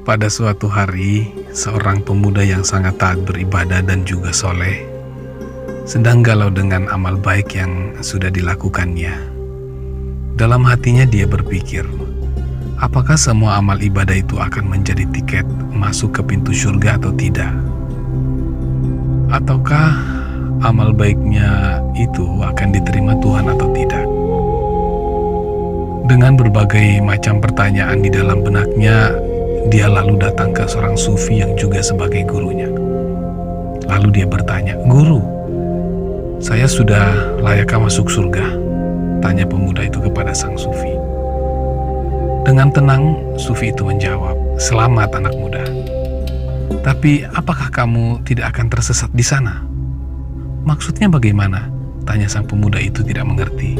Pada suatu hari, seorang pemuda yang sangat taat beribadah dan juga soleh sedang galau dengan amal baik yang sudah dilakukannya. Dalam hatinya dia berpikir, apakah semua amal ibadah itu akan menjadi tiket masuk ke pintu surga atau tidak? Ataukah amal baiknya itu akan diterima Tuhan atau tidak? Dengan berbagai macam pertanyaan di dalam benaknya, dia lalu datang ke seorang sufi yang juga sebagai gurunya. Lalu dia bertanya, "Guru, saya sudah layakkah masuk surga?" Tanya pemuda itu kepada sang sufi. Dengan tenang, sufi itu menjawab, "Selamat anak muda. Tapi apakah kamu tidak akan tersesat di sana?" "Maksudnya bagaimana?" Tanya sang pemuda itu tidak mengerti.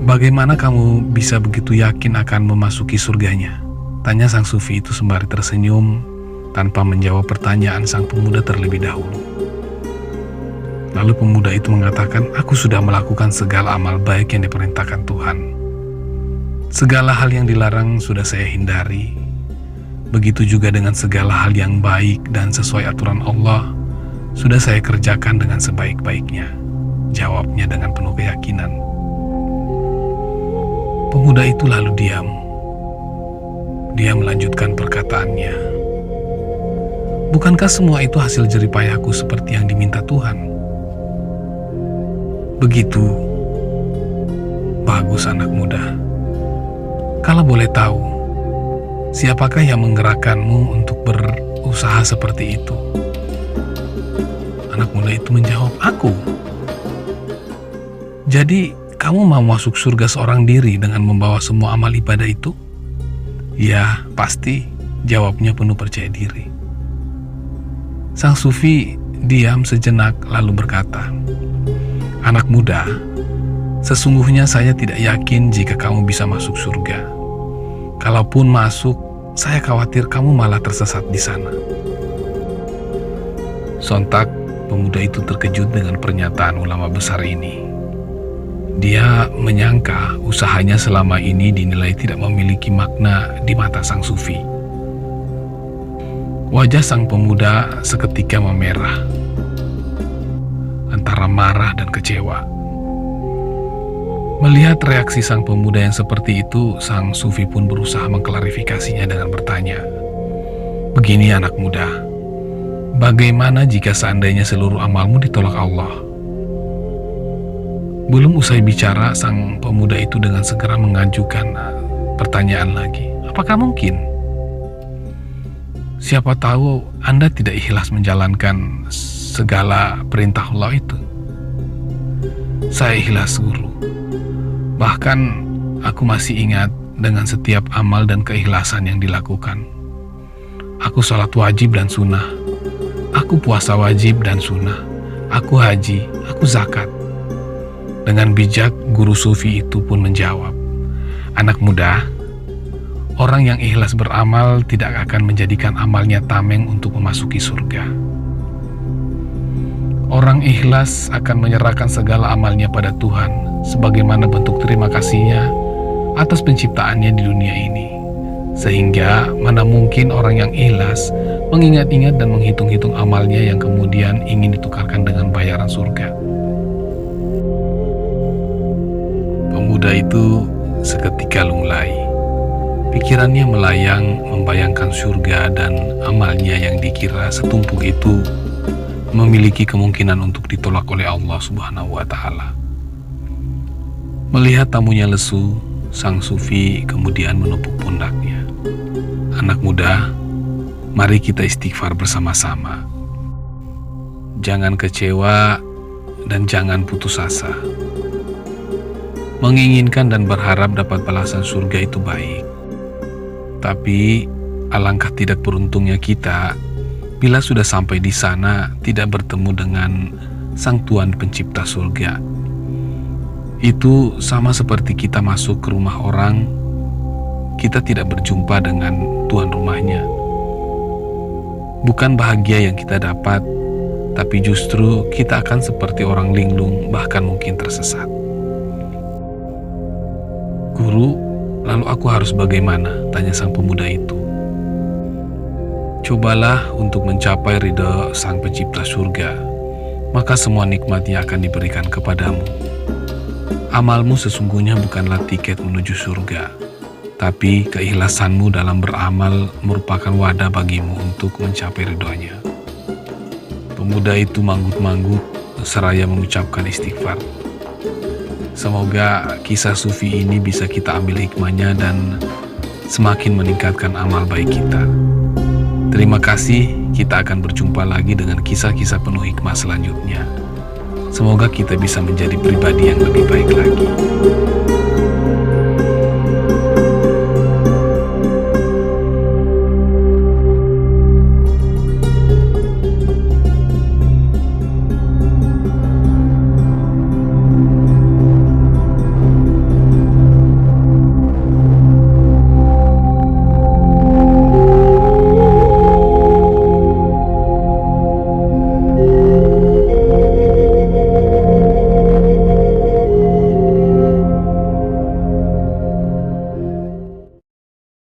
"Bagaimana kamu bisa begitu yakin akan memasuki surganya?" Tanya sang sufi itu sembari tersenyum tanpa menjawab pertanyaan sang pemuda terlebih dahulu. Lalu pemuda itu mengatakan, "Aku sudah melakukan segala amal baik yang diperintahkan Tuhan. Segala hal yang dilarang sudah saya hindari. Begitu juga dengan segala hal yang baik dan sesuai aturan Allah sudah saya kerjakan dengan sebaik-baiknya," jawabnya dengan penuh keyakinan. Pemuda itu lalu diam. Dia melanjutkan perkataannya, "Bukankah semua itu hasil jeripayahku seperti yang diminta Tuhan?" "Begitu. Bagus anak muda. Kalau boleh tahu, siapakah yang menggerakkanmu untuk berusaha seperti itu?" Anak muda itu menjawab, "Aku." "Jadi kamu mau masuk surga seorang diri dengan membawa semua amal ibadah itu?" "Ya, pasti," jawabnya penuh percaya diri. Sang sufi diam sejenak lalu berkata, "Anak muda, sesungguhnya saya tidak yakin jika kamu bisa masuk surga. Kalaupun masuk, saya khawatir kamu malah tersesat di sana." Sontak, pemuda itu terkejut dengan pernyataan ulama besar ini. Dia menyangka usahanya selama ini dinilai tidak memiliki makna di mata sang sufi. Wajah sang pemuda seketika memerah, antara marah dan kecewa. Melihat reaksi sang pemuda yang seperti itu, sang sufi pun berusaha mengklarifikasinya dengan bertanya, "Begini anak muda, bagaimana jika seandainya seluruh amalmu ditolak Allah?" Belum usai bicara, sang pemuda itu dengan segera mengajukan pertanyaan lagi. "Apakah mungkin? Siapa tahu Anda tidak ikhlas menjalankan segala perintah Allah itu." "Saya ikhlas, Guru. Bahkan aku masih ingat dengan setiap amal dan keikhlasan yang dilakukan. Aku sholat wajib dan sunnah. Aku puasa wajib dan sunnah. Aku haji, aku zakat." Dengan bijak, guru sufi itu pun menjawab, "Anak muda, orang yang ikhlas beramal tidak akan menjadikan amalnya tameng untuk memasuki surga. Orang ikhlas akan menyerahkan segala amalnya pada Tuhan sebagaimana bentuk terima kasihnya atas penciptaannya di dunia ini. Sehingga mana mungkin orang yang ikhlas mengingat-ingat dan menghitung-hitung amalnya yang kemudian ingin ditukarkan dengan bayaran surga." Pemuda itu seketika lunglai. Pikirannya melayang membayangkan surga dan amalnya yang dikira setumpuk itu memiliki kemungkinan untuk ditolak oleh Allah Subhanahu wa Ta'ala. Melihat tamunya lesu, sang sufi kemudian menepuk pundaknya. "Anak muda, mari kita istighfar bersama-sama. Jangan kecewa dan jangan putus asa. Menginginkan dan berharap dapat balasan surga itu baik. Tapi alangkah tidak beruntungnya kita bila sudah sampai di sana tidak bertemu dengan Sang Tuhan Pencipta surga. Itu sama seperti kita masuk ke rumah orang, kita tidak berjumpa dengan tuan rumahnya. Bukan bahagia yang kita dapat, tapi justru kita akan seperti orang linglung, bahkan mungkin tersesat." "Guru, lalu aku harus bagaimana?" tanya sang pemuda itu. Cobalah untuk mencapai ridha Sang Pencipta surga, maka semua nikmatnya akan diberikan kepadamu. Amalmu sesungguhnya bukanlah tiket menuju surga, tapi keikhlasanmu dalam beramal merupakan wadah bagimu untuk mencapai ridhonya. Pemuda itu manggut-manggut seraya mengucapkan istighfar. Semoga kisah sufi ini bisa kita ambil hikmahnya dan semakin meningkatkan amal baik kita. Terima kasih, kita akan berjumpa lagi dengan kisah-kisah penuh hikmah selanjutnya. Semoga kita bisa menjadi pribadi yang lebih baik lagi.